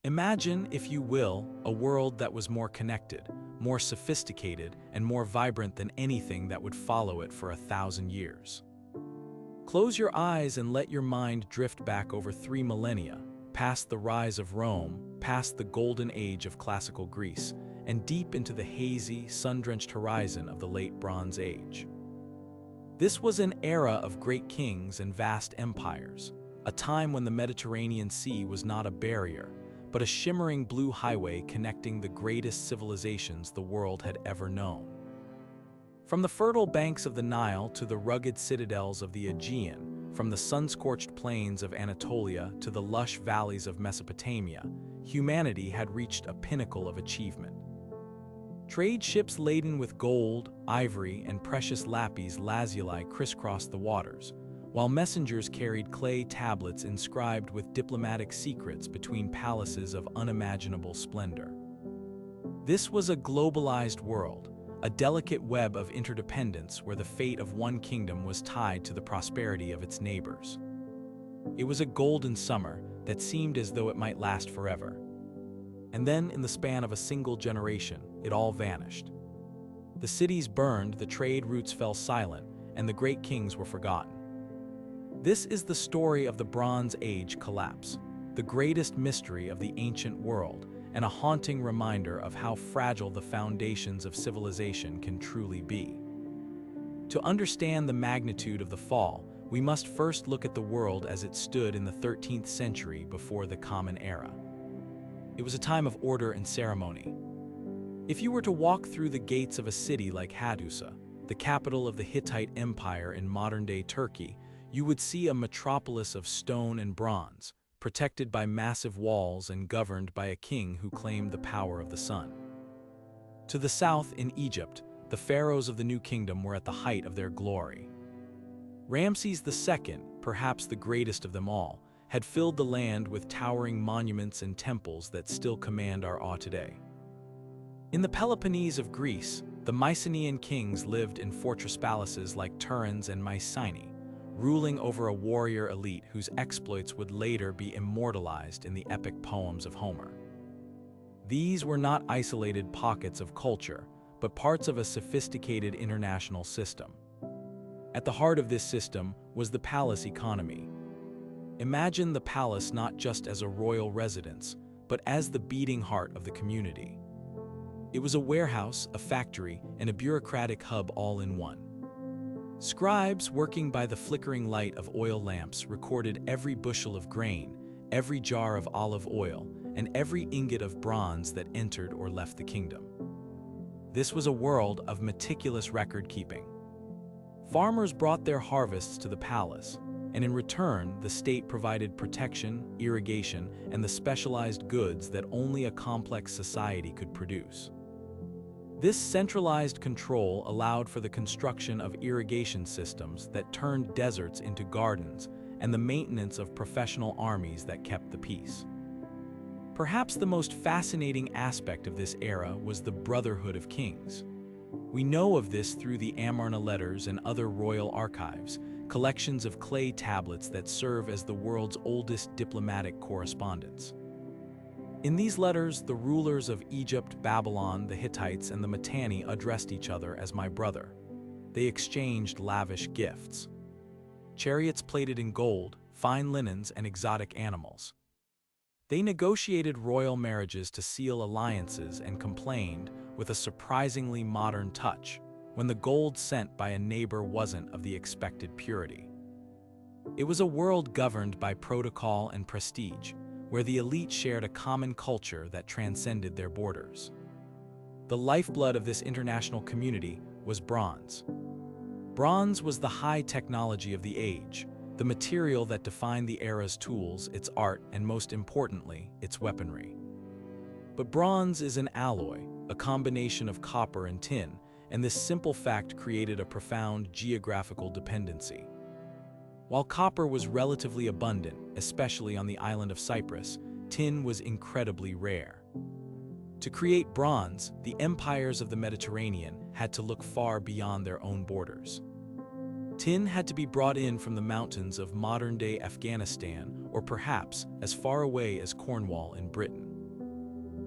Imagine, if you will, a world that was more connected, more sophisticated, and more vibrant than anything that would follow it for 1,000 years. Close your eyes and let your mind drift back over 3 millennia, past the rise of Rome, past the golden age of classical Greece, and deep into the hazy, sun-drenched horizon of the late Bronze Age. This was an era of great kings and vast empires, a time when the Mediterranean Sea was not a barrier, but a shimmering blue highway connecting the greatest civilizations the world had ever known. From the fertile banks of the Nile to the rugged citadels of the Aegean, from the sun-scorched plains of Anatolia to the lush valleys of Mesopotamia, humanity had reached a pinnacle of achievement. Trade ships laden with gold, ivory, and precious lapis lazuli crisscrossed the waters, while messengers carried clay tablets inscribed with diplomatic secrets between palaces of unimaginable splendor. This was a globalized world, a delicate web of interdependence where the fate of one kingdom was tied to the prosperity of its neighbors. It was a golden summer that seemed as though it might last forever. And then, in the span of a single generation, it all vanished. The cities burned, the trade routes fell silent, and the great kings were forgotten. This is the story of the Bronze Age collapse, the greatest mystery of the ancient world, and a haunting reminder of how fragile the foundations of civilization can truly be. To understand the magnitude of the fall, we must first look at the world as it stood in the 13th century before the Common Era. It was a time of order and ceremony. If you were to walk through the gates of a city like Hadusa, the capital of the Hittite Empire in modern-day Turkey, you would see a metropolis of stone and bronze, protected by massive walls and governed by a king who claimed the power of the sun. To the south, in Egypt, the pharaohs of the New Kingdom were at the height of their glory. Ramses II, perhaps the greatest of them all, had filled the land with towering monuments and temples that still command our awe today. In the Peloponnese of Greece, the Mycenaean kings lived in fortress palaces like Tiryns and Mycenae, ruling over a warrior elite whose exploits would later be immortalized in the epic poems of Homer. These were not isolated pockets of culture, but parts of a sophisticated international system. At the heart of this system was the palace economy. Imagine the palace not just as a royal residence, but as the beating heart of the community. It was a warehouse, a factory, and a bureaucratic hub all in one. Scribes working by the flickering light of oil lamps recorded every bushel of grain, every jar of olive oil, and every ingot of bronze that entered or left the kingdom. This was a world of meticulous record-keeping. Farmers brought their harvests to the palace, and in return, the state provided protection, irrigation, and the specialized goods that only a complex society could produce. This centralized control allowed for the construction of irrigation systems that turned deserts into gardens and the maintenance of professional armies that kept the peace. Perhaps the most fascinating aspect of this era was the Brotherhood of Kings. We know of this through the Amarna letters and other royal archives, collections of clay tablets that serve as the world's oldest diplomatic correspondence. In these letters, the rulers of Egypt, Babylon, the Hittites, and the Mitanni addressed each other as "my brother." They exchanged lavish gifts: chariots plated in gold, fine linens, and exotic animals. They negotiated royal marriages to seal alliances and complained, with a surprisingly modern touch, when the gold sent by a neighbor wasn't of the expected purity. It was a world governed by protocol and prestige, where the elite shared a common culture that transcended their borders. The lifeblood of this international community was bronze. Bronze was the high technology of the age, the material that defined the era's tools, its art, and most importantly, its weaponry. But bronze is an alloy, a combination of copper and tin, and this simple fact created a profound geographical dependency. While copper was relatively abundant, especially on the island of Cyprus, tin was incredibly rare. To create bronze, the empires of the Mediterranean had to look far beyond their own borders. Tin had to be brought in from the mountains of modern-day Afghanistan, or perhaps as far away as Cornwall in Britain.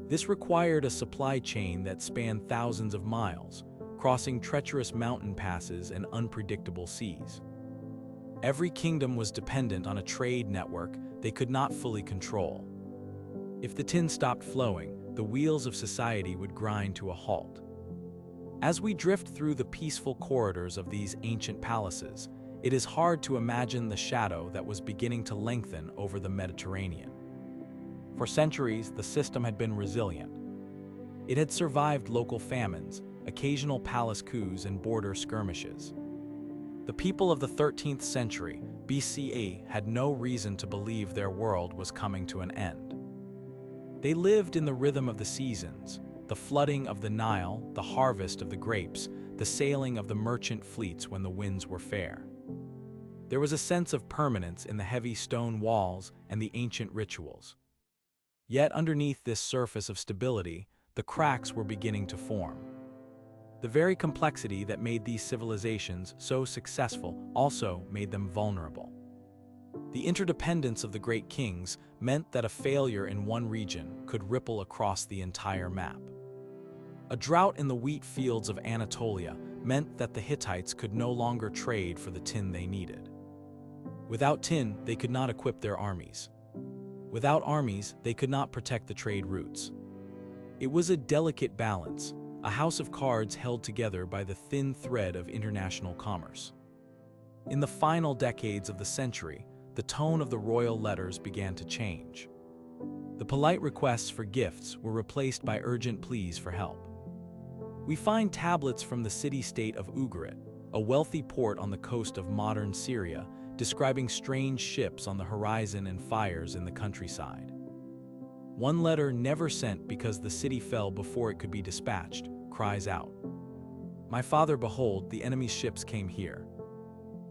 This required a supply chain that spanned thousands of miles, crossing treacherous mountain passes and unpredictable seas. Every kingdom was dependent on a trade network they could not fully control. If the tin stopped flowing, the wheels of society would grind to a halt. As we drift through the peaceful corridors of these ancient palaces, it is hard to imagine the shadow that was beginning to lengthen over the Mediterranean. For centuries, the system had been resilient. It had survived local famines, occasional palace coups, and border skirmishes. The people of the 13th century BCE had no reason to believe their world was coming to an end. They lived in the rhythm of the seasons, the flooding of the Nile, the harvest of the grapes, the sailing of the merchant fleets when the winds were fair. There was a sense of permanence in the heavy stone walls and the ancient rituals. Yet underneath this surface of stability, the cracks were beginning to form. The very complexity that made these civilizations so successful also made them vulnerable. The interdependence of the great kings meant that a failure in one region could ripple across the entire map. A drought in the wheat fields of Anatolia meant that the Hittites could no longer trade for the tin they needed. Without tin, they could not equip their armies. Without armies, they could not protect the trade routes. It was a delicate balance, a house of cards held together by the thin thread of international commerce. In the final decades of the century, the tone of the royal letters began to change. The polite requests for gifts were replaced by urgent pleas for help. We find tablets from the city-state of Ugarit, a wealthy port on the coast of modern Syria, describing strange ships on the horizon and fires in the countryside. One letter, never sent because the city fell before it could be dispatched, cries out, "My father, behold, the enemy's ships came here.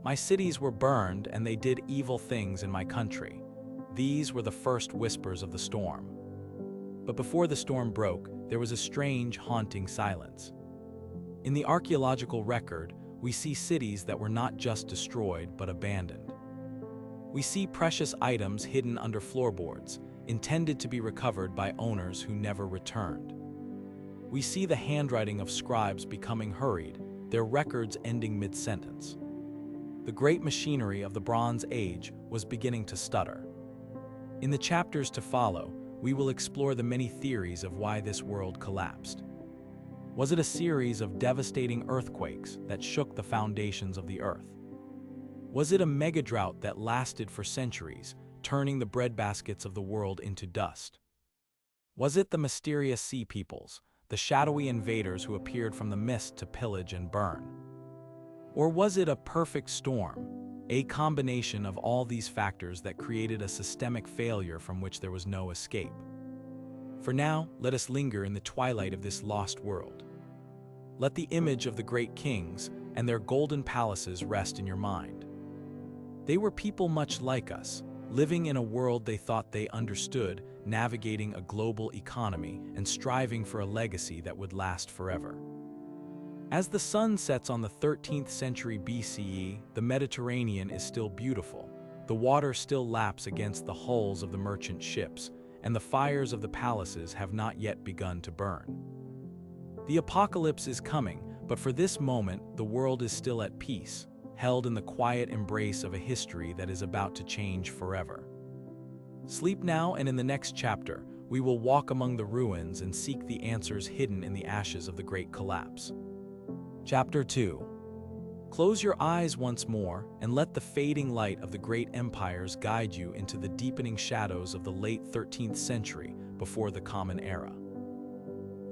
My cities were burned, and they did evil things in my country." These were the first whispers of the storm. But before the storm broke, there was a strange, haunting silence. In the archaeological record, we see cities that were not just destroyed but abandoned. We see precious items hidden under floorboards, intended to be recovered by owners who never returned. We see the handwriting of scribes becoming hurried, their records ending mid-sentence. The great machinery of the Bronze Age was beginning to stutter. In the chapters to follow, we will explore the many theories of why this world collapsed. Was it a series of devastating earthquakes that shook the foundations of the earth? Was it a mega-drought that lasted for centuries, turning the breadbaskets of the world into dust? Was it the mysterious sea peoples, the shadowy invaders who appeared from the mist to pillage and burn? Or was it a perfect storm, a combination of all these factors that created a systemic failure from which there was no escape? For now, let us linger in the twilight of this lost world. Let the image of the great kings and their golden palaces rest in your mind. They were people much like us, living in a world they thought they understood, navigating a global economy and striving for a legacy that would last forever. As the sun sets on the 13th century BCE, the Mediterranean is still beautiful. The water still laps against the hulls of the merchant ships, and the fires of the palaces have not yet begun to burn. The apocalypse is coming, but for this moment, the world is still at peace, held in the quiet embrace of a history that is about to change forever. Sleep now, and in the next chapter, we will walk among the ruins and seek the answers hidden in the ashes of the great collapse. Chapter 2. Close your eyes once more and let the fading light of the great empires guide you into the deepening shadows of the late 13th century before the Common Era.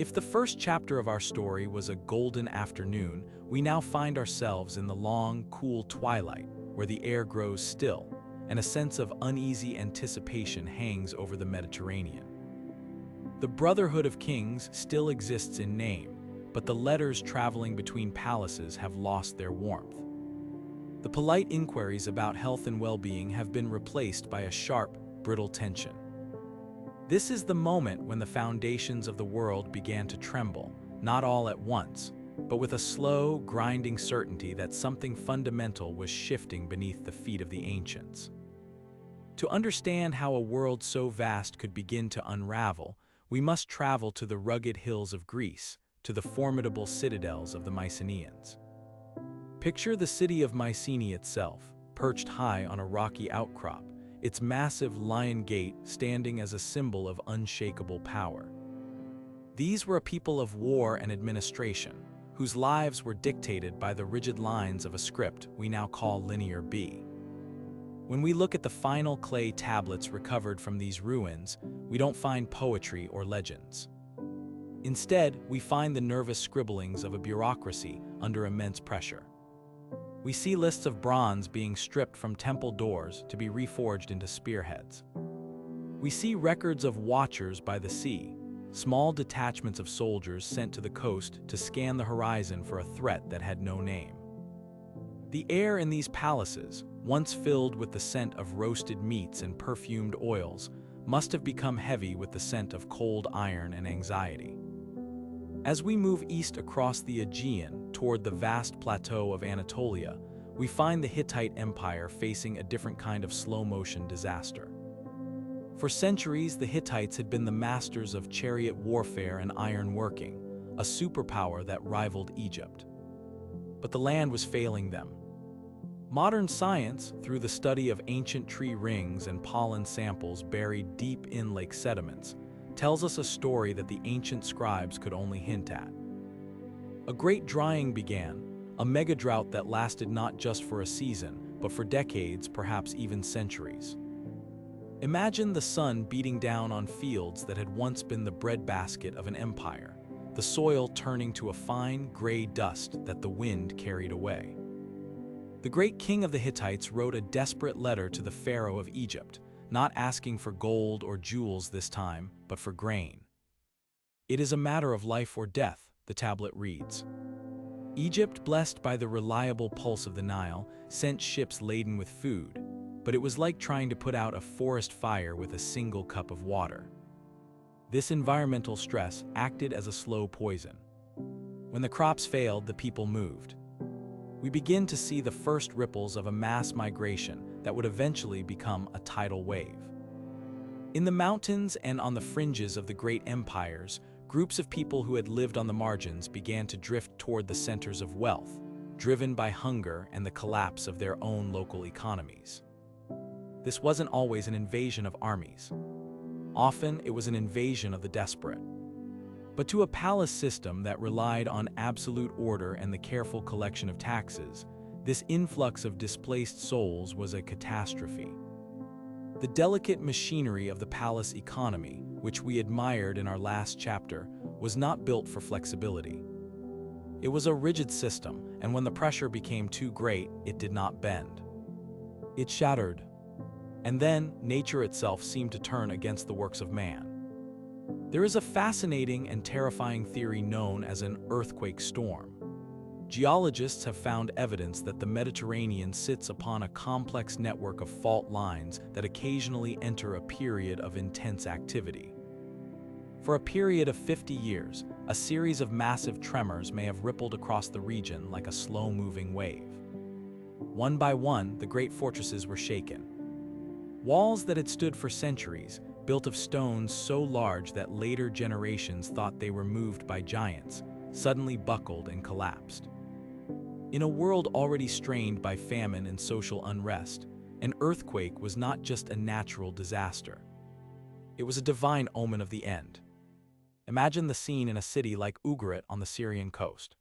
If the first chapter of our story was a golden afternoon, we now find ourselves in the long, cool twilight where the air grows still and a sense of uneasy anticipation hangs over the Mediterranean. The Brotherhood of Kings still exists in name, but the letters traveling between palaces have lost their warmth. The polite inquiries about health and well-being have been replaced by a sharp, brittle tension. This is the moment when the foundations of the world began to tremble, not all at once, but with a slow, grinding certainty that something fundamental was shifting beneath the feet of the ancients. To understand how a world so vast could begin to unravel, we must travel to the rugged hills of Greece, to the formidable citadels of the Mycenaeans. Picture the city of Mycenae itself, perched high on a rocky outcrop, its massive lion gate standing as a symbol of unshakable power. These were a people of war and administration, whose lives were dictated by the rigid lines of a script we now call Linear B. When we look at the final clay tablets recovered from these ruins, we don't find poetry or legends. Instead, we find the nervous scribblings of a bureaucracy under immense pressure. We see lists of bronze being stripped from temple doors to be reforged into spearheads. We see records of watchers by the sea, small detachments of soldiers sent to the coast to scan the horizon for a threat that had no name. The air in these palaces, once filled with the scent of roasted meats and perfumed oils, must have become heavy with the scent of cold iron and anxiety. As we move east across the Aegean toward the vast plateau of Anatolia, we find the Hittite Empire facing a different kind of slow-motion disaster. For centuries, the Hittites had been the masters of chariot warfare and iron working, a superpower that rivaled Egypt. But the land was failing them. Modern science, through the study of ancient tree rings and pollen samples buried deep in lake sediments, tells us a story that the ancient scribes could only hint at. A great drying began, a mega-drought that lasted not just for a season, but for decades, perhaps even centuries. Imagine the sun beating down on fields that had once been the breadbasket of an empire, the soil turning to a fine, gray dust that the wind carried away. The great king of the Hittites wrote a desperate letter to the pharaoh of Egypt, not asking for gold or jewels this time, but for grain. "It is a matter of life or death," the tablet reads. Egypt, blessed by the reliable pulse of the Nile, sent ships laden with food, but it was like trying to put out a forest fire with a single cup of water. This environmental stress acted as a slow poison. When the crops failed, the people moved. We begin to see the first ripples of a mass migration that would eventually become a tidal wave. In the mountains and on the fringes of the great empires, groups of people who had lived on the margins began to drift toward the centers of wealth, driven by hunger and the collapse of their own local economies. This wasn't always an invasion of armies. Often, it was an invasion of the desperate. But to a palace system that relied on absolute order and the careful collection of taxes, this influx of displaced souls was a catastrophe. The delicate machinery of the palace economy, which we admired in our last chapter, was not built for flexibility. It was a rigid system, and when the pressure became too great, it did not bend. It shattered. And then, nature itself seemed to turn against the works of man. There is a fascinating and terrifying theory known as an earthquake storm. Geologists have found evidence that the Mediterranean sits upon a complex network of fault lines that occasionally enter a period of intense activity. For a period of 50 years, a series of massive tremors may have rippled across the region like a slow-moving wave. One by one, the great fortresses were shaken. Walls that had stood for centuries, built of stones so large that later generations thought they were moved by giants, suddenly buckled and collapsed. In a world already strained by famine and social unrest, an earthquake was not just a natural disaster. It was a divine omen of the end. Imagine the scene in a city like Ugarit on the Syrian coast.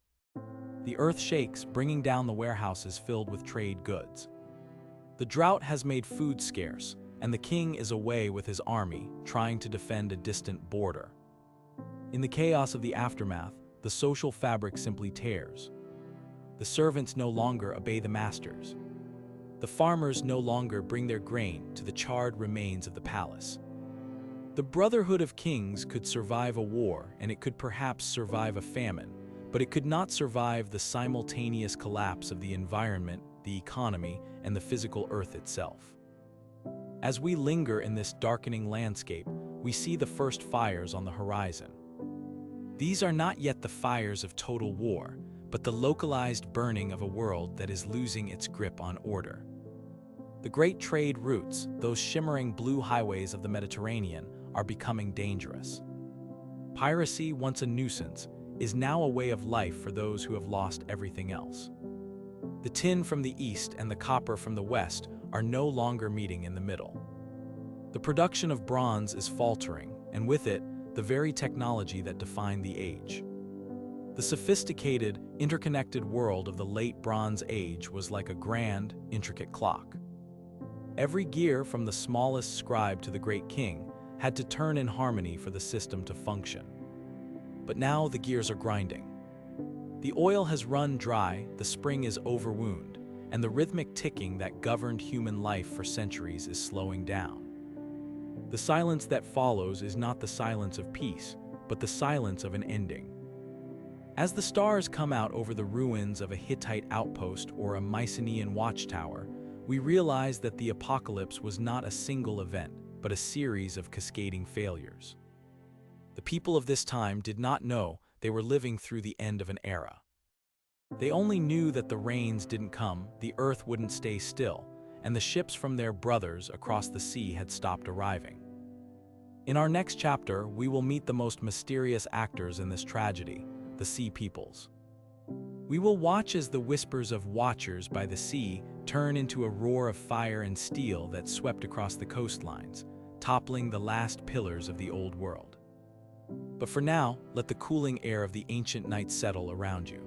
The earth shakes, bringing down the warehouses filled with trade goods. The drought has made food scarce, and the king is away with his army, trying to defend a distant border. In the chaos of the aftermath, the social fabric simply tears. The servants no longer obey the masters. The farmers no longer bring their grain to the charred remains of the palace. The Brotherhood of Kings could survive a war, and it could perhaps survive a famine, but it could not survive the simultaneous collapse of the environment, the economy, and the physical earth itself. As we linger in this darkening landscape, we see the first fires on the horizon. These are not yet the fires of total war, but the localized burning of a world that is losing its grip on order. The great trade routes, those shimmering blue highways of the Mediterranean, are becoming dangerous. Piracy, once a nuisance, is now a way of life for those who have lost everything else. The tin from the east and the copper from the west are no longer meeting in the middle. The production of bronze is faltering, and with it, the very technology that defined the age. The sophisticated, interconnected world of the late Bronze Age was like a grand, intricate clock. Every gear, from the smallest scribe to the great king, had to turn in harmony for the system to function. But now the gears are grinding. The oil has run dry, the spring is overwound, and the rhythmic ticking that governed human life for centuries is slowing down. The silence that follows is not the silence of peace, but the silence of an ending. As the stars come out over the ruins of a Hittite outpost or a Mycenaean watchtower, we realize that the apocalypse was not a single event, but a series of cascading failures. The people of this time did not know they were living through the end of an era. They only knew that the rains didn't come, the earth wouldn't stay still, and the ships from their brothers across the sea had stopped arriving. In our next chapter, we will meet the most mysterious actors in this tragedy, the Sea Peoples. We will watch as the whispers of watchers by the sea turn into a roar of fire and steel that swept across the coastlines, toppling the last pillars of the old world. But for now, let the cooling air of the ancient night settle around you.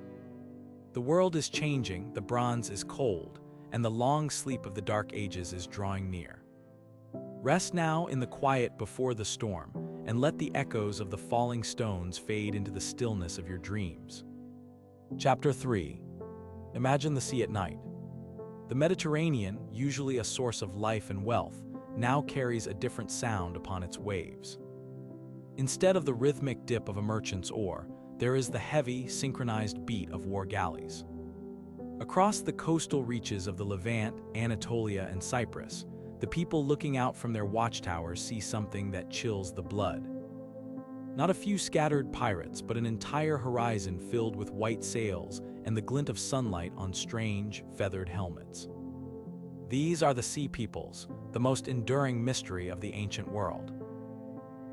The world is changing, the bronze is cold, and the long sleep of the dark ages is drawing near. Rest now in the quiet before the storm, and let the echoes of the falling stones fade into the stillness of your dreams. Chapter 3. Imagine the sea at night. The Mediterranean, usually a source of life and wealth, now carries a different sound upon its waves. Instead of the rhythmic dip of a merchant's oar, there is the heavy, synchronized beat of war galleys. Across the coastal reaches of the Levant, Anatolia, and Cyprus, the people looking out from their watchtowers see something that chills the blood. Not a few scattered pirates, but an entire horizon filled with white sails and the glint of sunlight on strange, feathered helmets. These are the Sea Peoples, the most enduring mystery of the ancient world.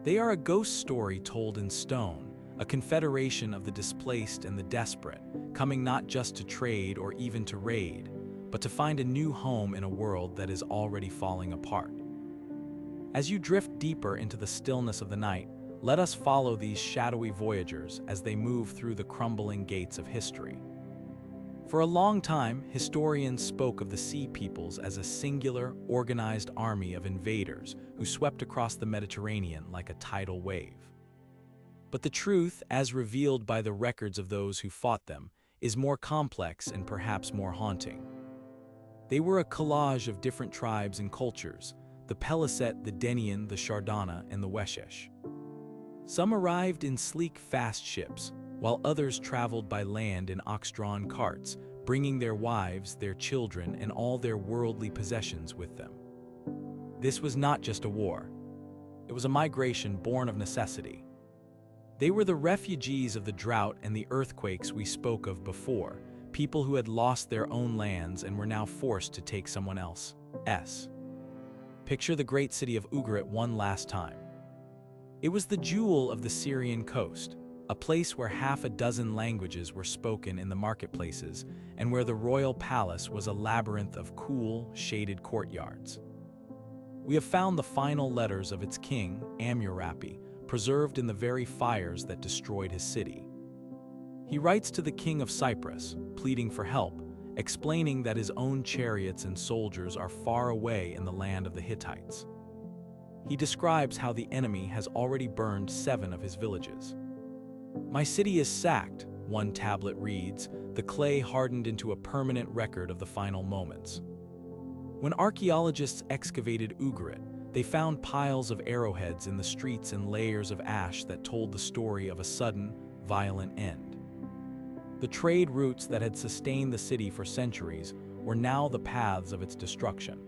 They are a ghost story told in stone, a confederation of the displaced and the desperate, coming not just to trade or even to raid, but to find a new home in a world that is already falling apart. As you drift deeper into the stillness of the night, let us follow these shadowy voyagers as they move through the crumbling gates of history. For a long time, historians spoke of the Sea Peoples as a singular, organized army of invaders who swept across the Mediterranean like a tidal wave. But the truth, as revealed by the records of those who fought them, is more complex and perhaps more haunting. They were a collage of different tribes and cultures, the Peliset, the Denian, the Shardana, and the Weshesh. Some arrived in sleek, fast ships, while others traveled by land in ox-drawn carts, bringing their wives, their children, and all their worldly possessions with them. This was not just a war. It was a migration born of necessity. They were the refugees of the drought and the earthquakes we spoke of before, people who had lost their own lands and were now forced to take someone else's. Picture the great city of Ugarit one last time. It was the jewel of the Syrian coast, a place where half a dozen languages were spoken in the marketplaces and where the royal palace was a labyrinth of cool, shaded courtyards. We have found the final letters of its king, Amurapi, preserved in the very fires that destroyed his city. He writes to the king of Cyprus, pleading for help, explaining that his own chariots and soldiers are far away in the land of the Hittites. He describes how the enemy has already burned 7 of his villages. "My city is sacked," one tablet reads, the clay hardened into a permanent record of the final moments. When archaeologists excavated Ugarit, they found piles of arrowheads in the streets and layers of ash that told the story of a sudden, violent end. The trade routes that had sustained the city for centuries were now the paths of its destruction.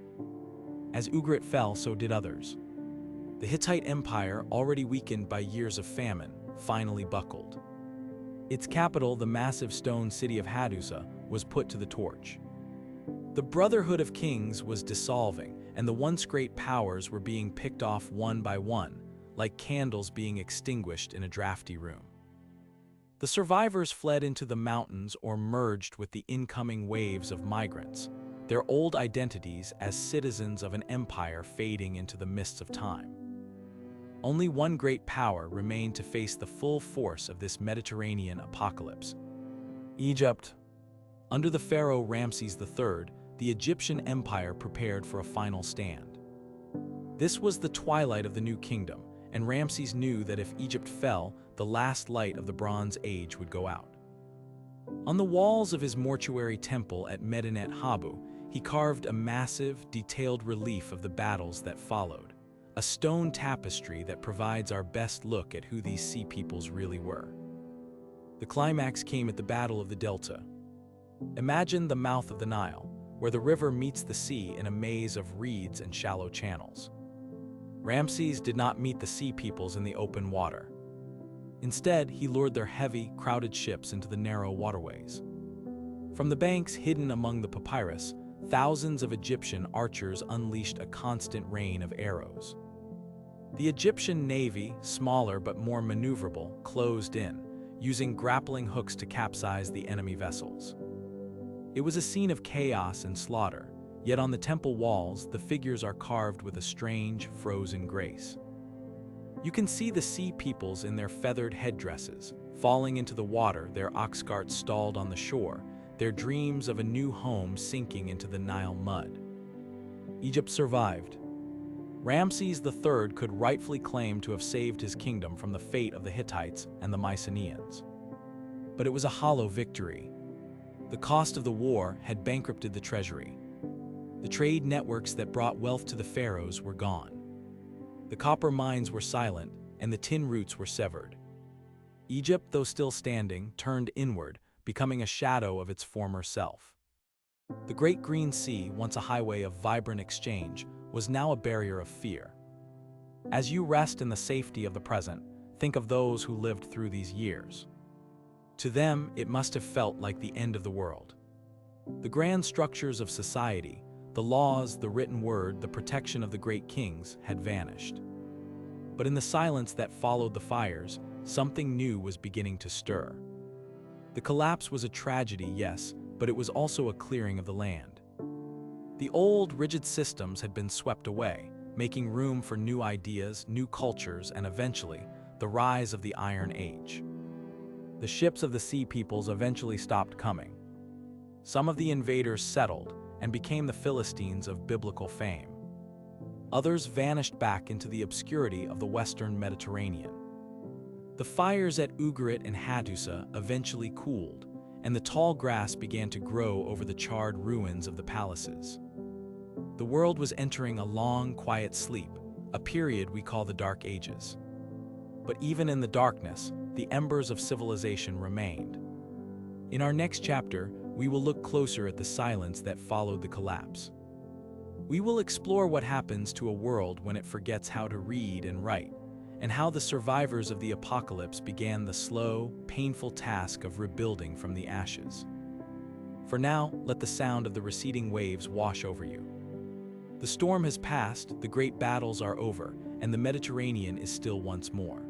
As Ugarit fell, so did others. The Hittite Empire, already weakened by years of famine, finally buckled. Its capital, the massive stone city of Hadusa, was put to the torch. The Brotherhood of Kings was dissolving, and the once great powers were being picked off one by one, like candles being extinguished in a drafty room. The survivors fled into the mountains or merged with the incoming waves of migrants, their old identities as citizens of an empire fading into the mists of time. Only one great power remained to face the full force of this Mediterranean apocalypse: Egypt. Under the pharaoh Ramses III, the Egyptian empire prepared for a final stand. This was the twilight of the new kingdom, and Ramses knew that if Egypt fell, the last light of the Bronze Age would go out. On the walls of his mortuary temple at Medinet Habu, he carved a massive, detailed relief of the battles that followed, a stone tapestry that provides our best look at who these sea peoples really were. The climax came at the Battle of the Delta. Imagine the mouth of the Nile, where the river meets the sea in a maze of reeds and shallow channels. Ramses did not meet the sea peoples in the open water. Instead, he lured their heavy, crowded ships into the narrow waterways. From the banks hidden among the papyrus, thousands of Egyptian archers unleashed a constant rain of arrows. The Egyptian navy, smaller but more maneuverable, closed in, using grappling hooks to capsize the enemy vessels. It was a scene of chaos and slaughter, yet on the temple walls, the figures are carved with a strange, frozen grace. You can see the sea peoples in their feathered headdresses, falling into the water, their ox carts stalled on the shore, their dreams of a new home sinking into the Nile mud. Egypt survived. Ramses III could rightfully claim to have saved his kingdom from the fate of the Hittites and the Mycenaeans. But it was a hollow victory. The cost of the war had bankrupted the treasury. The trade networks that brought wealth to the pharaohs were gone. The copper mines were silent, and the tin routes were severed. Egypt, though still standing, turned inward, becoming a shadow of its former self. The Great Green Sea, once a highway of vibrant exchange, was now a barrier of fear. As you rest in the safety of the present, think of those who lived through these years. To them, it must have felt like the end of the world. The grand structures of society, the laws, the written word, the protection of the great kings had vanished. But in the silence that followed the fires, something new was beginning to stir. The collapse was a tragedy, yes, but it was also a clearing of the land. The old, rigid systems had been swept away, making room for new ideas, new cultures, and eventually, the rise of the Iron Age. The ships of the sea peoples eventually stopped coming. Some of the invaders settled and became the Philistines of biblical fame. Others vanished back into the obscurity of the Western Mediterranean. The fires at Ugarit and Hadusa eventually cooled, and the tall grass began to grow over the charred ruins of the palaces. The world was entering a long, quiet sleep, a period we call the Dark Ages. But even in the darkness, the embers of civilization remained. In our next chapter, we will look closer at the silence that followed the collapse. We will explore what happens to a world when it forgets how to read and write, and how the survivors of the apocalypse began the slow, painful task of rebuilding from the ashes. For now, let the sound of the receding waves wash over you. The storm has passed, the great battles are over, and the Mediterranean is still once more.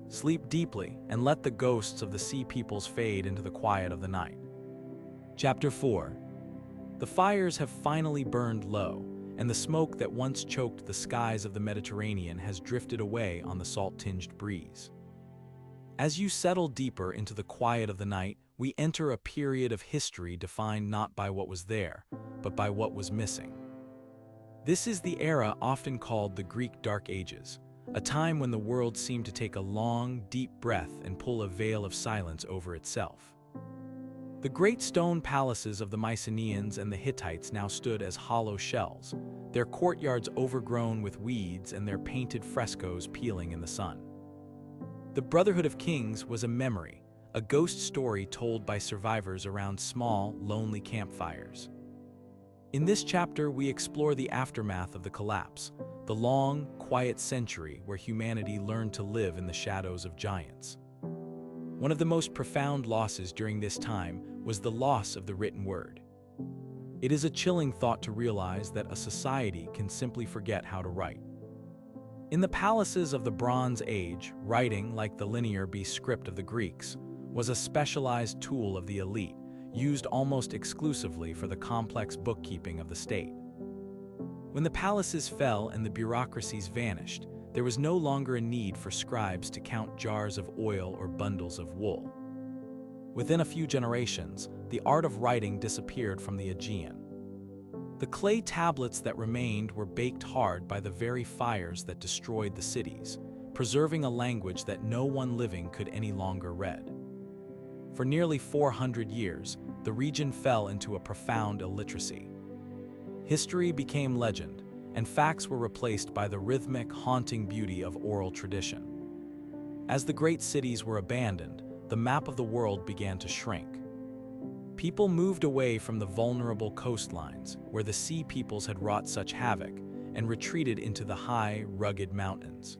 Sleep deeply and let the ghosts of the sea peoples fade into the quiet of the night. Chapter 4. The fires have finally burned low, and the smoke that once choked the skies of the Mediterranean has drifted away on the salt-tinged breeze. As you settle deeper into the quiet of the night, we enter a period of history defined not by what was there, but by what was missing. This is the era often called the Greek Dark Ages, a time when the world seemed to take a long, deep breath and pull a veil of silence over itself. The great stone palaces of the Mycenaeans and the Hittites now stood as hollow shells, their courtyards overgrown with weeds and their painted frescoes peeling in the sun. The Brotherhood of Kings was a memory, a ghost story told by survivors around small, lonely campfires. In this chapter, we explore the aftermath of the collapse, the long, quiet century where humanity learned to live in the shadows of giants. One of the most profound losses during this time was the loss of the written word. It is a chilling thought to realize that a society can simply forget how to write. In the palaces of the Bronze Age, writing, like the linear B script of the Greeks, was a specialized tool of the elite, used almost exclusively for the complex bookkeeping of the state. When the palaces fell and the bureaucracies vanished, there was no longer a need for scribes to count jars of oil or bundles of wool. Within a few generations, the art of writing disappeared from the Aegean. The clay tablets that remained were baked hard by the very fires that destroyed the cities, preserving a language that no one living could any longer read. For nearly 400 years, the region fell into a profound illiteracy. History became legend, and facts were replaced by the rhythmic, haunting beauty of oral tradition. As the great cities were abandoned, the map of the world began to shrink. People moved away from the vulnerable coastlines, where the sea peoples had wrought such havoc, and retreated into the high, rugged mountains.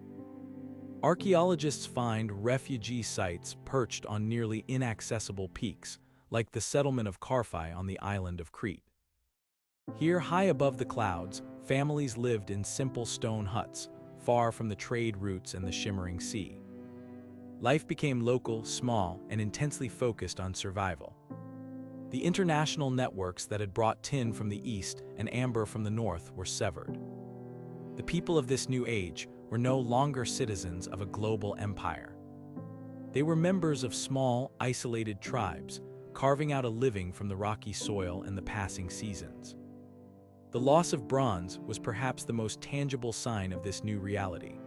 Archaeologists find refugee sites perched on nearly inaccessible peaks, like the settlement of Carphi on the island of Crete. Here, high above the clouds, families lived in simple stone huts, far from the trade routes and the shimmering sea. Life became local, small, and intensely focused on survival. The international networks that had brought tin from the east and amber from the north were severed. The people of this new age were no longer citizens of a global empire. They were members of small, isolated tribes, carving out a living from the rocky soil and the passing seasons. The loss of bronze was perhaps the most tangible sign of this new reality.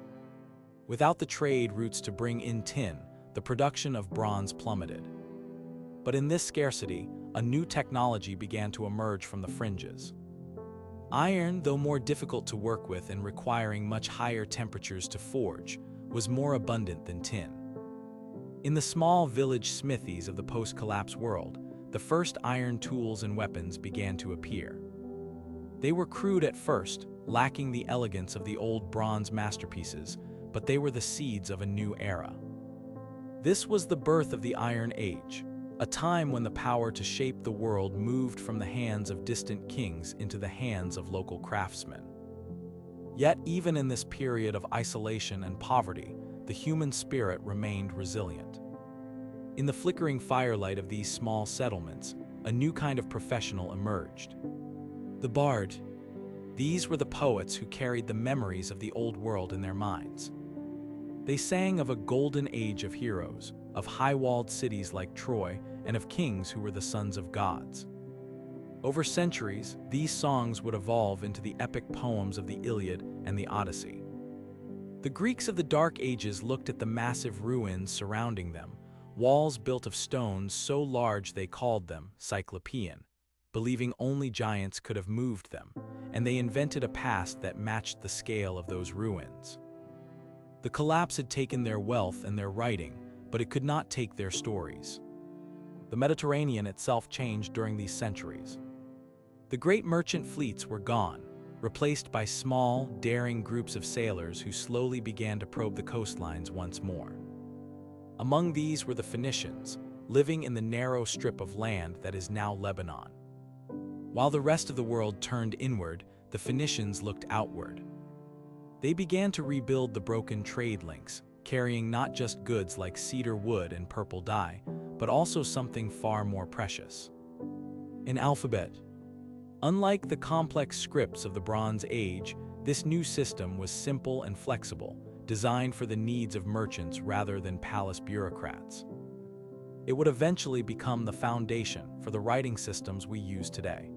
Without the trade routes to bring in tin, the production of bronze plummeted. But in this scarcity, a new technology began to emerge from the fringes. Iron, though more difficult to work with and requiring much higher temperatures to forge, was more abundant than tin. In the small village smithies of the post-collapse world, the first iron tools and weapons began to appear. They were crude at first, lacking the elegance of the old bronze masterpieces, but they were the seeds of a new era. This was the birth of the Iron Age, a time when the power to shape the world moved from the hands of distant kings into the hands of local craftsmen. Yet even in this period of isolation and poverty, the human spirit remained resilient. In the flickering firelight of these small settlements, a new kind of professional emerged. The bard. These were the poets who carried the memories of the old world in their minds. They sang of a golden age of heroes, of high-walled cities like Troy, and of kings who were the sons of gods. Over centuries, these songs would evolve into the epic poems of the Iliad and the Odyssey. The Greeks of the Dark Ages looked at the massive ruins surrounding them, walls built of stones so large they called them Cyclopean, believing only giants could have moved them, and they invented a past that matched the scale of those ruins. The collapse had taken their wealth and their writing, but it could not take their stories. The Mediterranean itself changed during these centuries. The great merchant fleets were gone, replaced by small, daring groups of sailors who slowly began to probe the coastlines once more. Among these were the Phoenicians, living in the narrow strip of land that is now Lebanon. While the rest of the world turned inward, the Phoenicians looked outward. They began to rebuild the broken trade links, carrying not just goods like cedar wood and purple dye, but also something far more precious: an alphabet. Unlike the complex scripts of the Bronze Age, this new system was simple and flexible, designed for the needs of merchants rather than palace bureaucrats. It would eventually become the foundation for the writing systems we use today.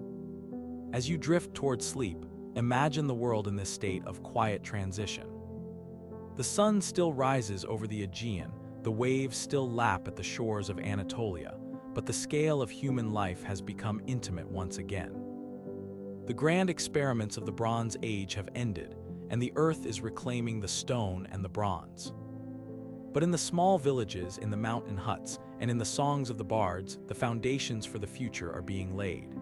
As you drift toward sleep, imagine the world in this state of quiet transition. The sun still rises over the Aegean, the waves still lap at the shores of Anatolia, but the scale of human life has become intimate once again. The grand experiments of the Bronze Age have ended, and the earth is reclaiming the stone and the bronze. But in the small villages, in the mountain huts, and in the songs of the bards, the foundations for the future are being laid.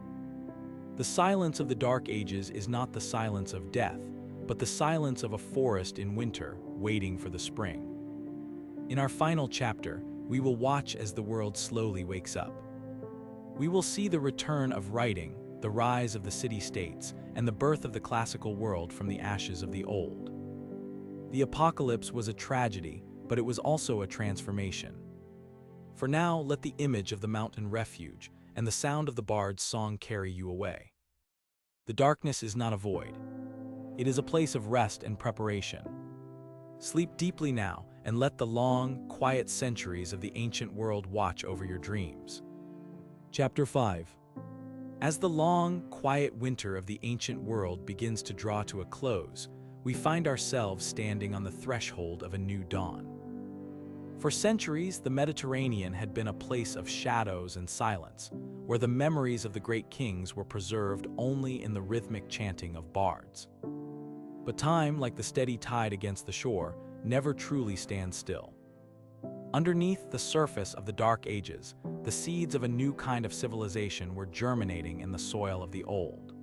The silence of the Dark Ages is not the silence of death, but the silence of a forest in winter, waiting for the spring. In our final chapter, we will watch as the world slowly wakes up. We will see the return of writing, the rise of the city-states, and the birth of the classical world from the ashes of the old. The apocalypse was a tragedy, but it was also a transformation. For now, let the image of the mountain refuge and the sound of the bard's song carry you away. The darkness is not a void. It is a place of rest and preparation. Sleep deeply now and let the long, quiet centuries of the ancient world watch over your dreams. Chapter 5. As the long, quiet winter of the ancient world begins to draw to a close, we find ourselves standing on the threshold of a new dawn. For centuries, the Mediterranean had been a place of shadows and silence, where the memories of the great kings were preserved only in the rhythmic chanting of bards. But time, like the steady tide against the shore, never truly stands still. Underneath the surface of the Dark Ages, the seeds of a new kind of civilization were germinating in the soil of the old.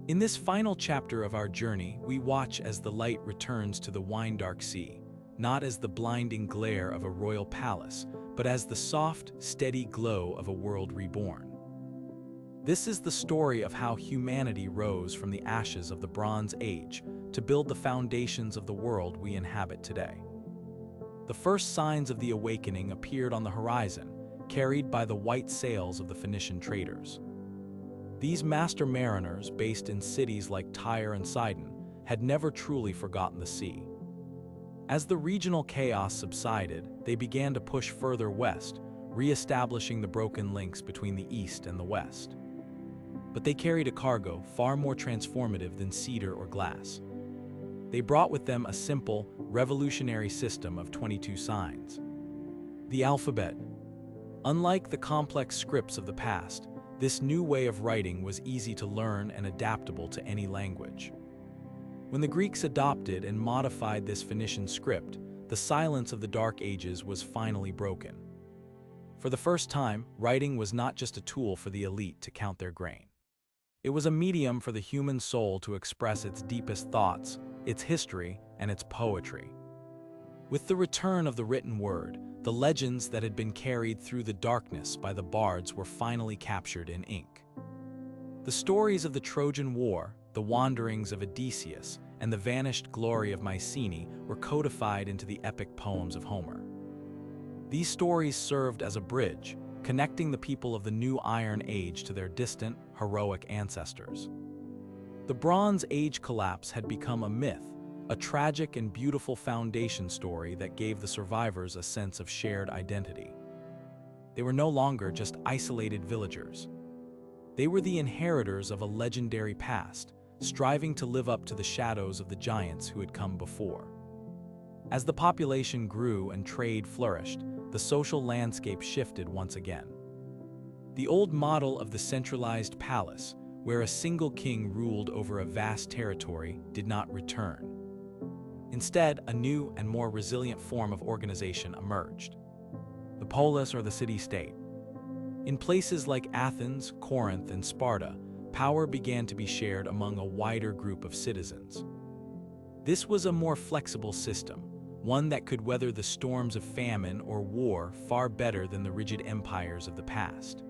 In this final chapter of our journey, we watch as the light returns to the wine-dark sea, not as the blinding glare of a royal palace, but as the soft, steady glow of a world reborn. This is the story of how humanity rose from the ashes of the Bronze Age to build the foundations of the world we inhabit today. The first signs of the awakening appeared on the horizon, carried by the white sails of the Phoenician traders. These master mariners, based in cities like Tyre and Sidon, had never truly forgotten the sea. As the regional chaos subsided, they began to push further west, re-establishing the broken links between the east and the west. But they carried a cargo far more transformative than cedar or glass. They brought with them a simple, revolutionary system of 22 signs. The alphabet. Unlike the complex scripts of the past, this new way of writing was easy to learn and adaptable to any language. When the Greeks adopted and modified this Phoenician script, the silence of the Dark Ages was finally broken. For the first time, writing was not just a tool for the elite to count their grain. It was a medium for the human soul to express its deepest thoughts, its history, and its poetry. With the return of the written word, the legends that had been carried through the darkness by the bards were finally captured in ink. The stories of the Trojan War, the wanderings of Odysseus, and the vanished glory of Mycenae were codified into the epic poems of Homer. These stories served as a bridge, connecting the people of the new Iron Age to their distant, heroic ancestors. The Bronze Age collapse had become a myth, a tragic and beautiful foundation story that gave the survivors a sense of shared identity. They were no longer just isolated villagers. They were the inheritors of a legendary past, striving to live up to the shadows of the giants who had come before. As the population grew and trade flourished, the social landscape shifted once again. The old model of the centralized palace, where a single king ruled over a vast territory, did not return. Instead, a new and more resilient form of organization emerged: the polis, or the city-state. In places like Athens, Corinth, and Sparta, power began to be shared among a wider group of citizens. This was a more flexible system, one that could weather the storms of famine or war far better than the rigid empires of the past.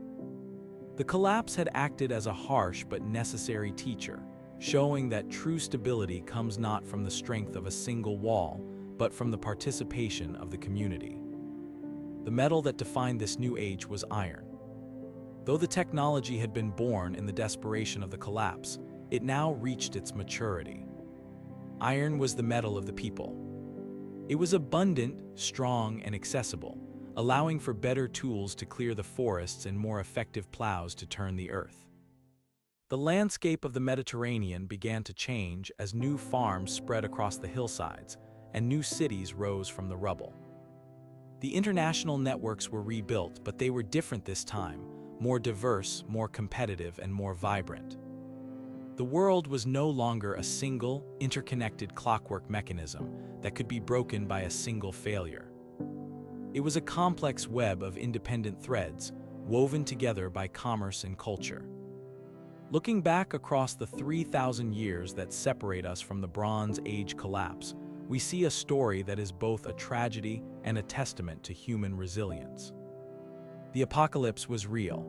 The collapse had acted as a harsh but necessary teacher, showing that true stability comes not from the strength of a single wall, but from the participation of the community. The metal that defined this new age was iron. Though the technology had been born in the desperation of the collapse, it now reached its maturity. Iron was the metal of the people. It was abundant, strong, and accessible, allowing for better tools to clear the forests and more effective plows to turn the earth. The landscape of the Mediterranean began to change as new farms spread across the hillsides and new cities rose from the rubble. The international networks were rebuilt, but they were different this time, more diverse, more competitive, and more vibrant. The world was no longer a single, interconnected clockwork mechanism that could be broken by a single failure. It was a complex web of independent threads, woven together by commerce and culture. Looking back across the 3,000 years that separate us from the Bronze Age collapse, we see a story that is both a tragedy and a testament to human resilience. The apocalypse was real.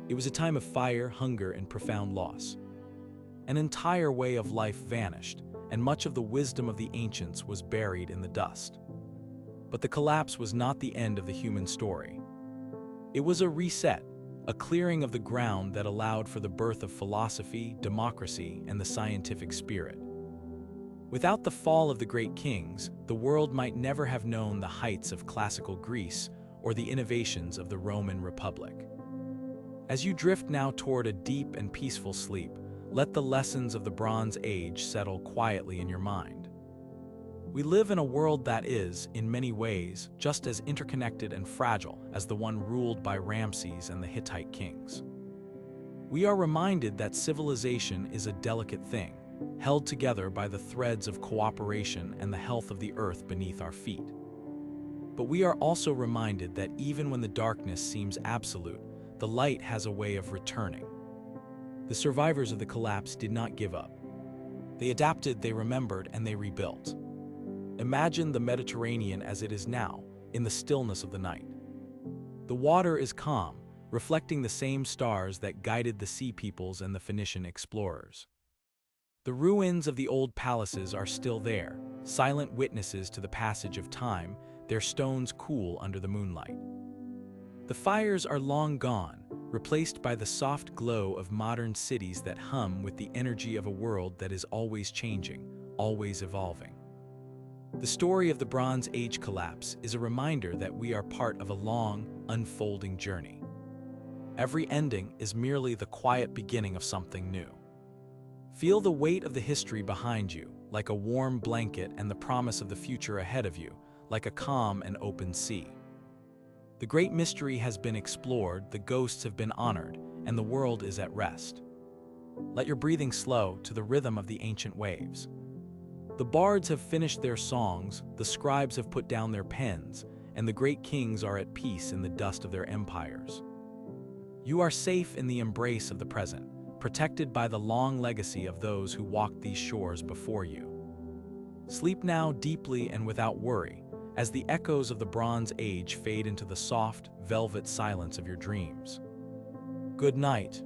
It was a time of fire, hunger, and profound loss. An entire way of life vanished, and much of the wisdom of the ancients was buried in the dust. But the collapse was not the end of the human story. It was a reset, a clearing of the ground that allowed for the birth of philosophy, democracy, and the scientific spirit. Without the fall of the great kings, the world might never have known the heights of classical Greece or the innovations of the Roman Republic. As you drift now toward a deep and peaceful sleep, let the lessons of the Bronze Age settle quietly in your mind. We live in a world that is, in many ways, just as interconnected and fragile as the one ruled by Ramses and the Hittite kings. We are reminded that civilization is a delicate thing, held together by the threads of cooperation and the health of the earth beneath our feet. But we are also reminded that even when the darkness seems absolute, the light has a way of returning. The survivors of the collapse did not give up. They adapted, they remembered, and they rebuilt. Imagine the Mediterranean as it is now, in the stillness of the night. The water is calm, reflecting the same stars that guided the sea peoples and the Phoenician explorers. The ruins of the old palaces are still there, silent witnesses to the passage of time, their stones cool under the moonlight. The fires are long gone, replaced by the soft glow of modern cities that hum with the energy of a world that is always changing, always evolving. The story of the Bronze Age collapse is a reminder that we are part of a long, unfolding journey. Every ending is merely the quiet beginning of something new. Feel the weight of the history behind you, like a warm blanket, and the promise of the future ahead of you, like a calm and open sea. The great mystery has been explored, the ghosts have been honored, and the world is at rest. Let your breathing slow to the rhythm of the ancient waves. The bards have finished their songs, the scribes have put down their pens, and the great kings are at peace in the dust of their empires. You are safe in the embrace of the present, protected by the long legacy of those who walked these shores before you. Sleep now deeply and without worry, as the echoes of the Bronze Age fade into the soft, velvet silence of your dreams. Good night.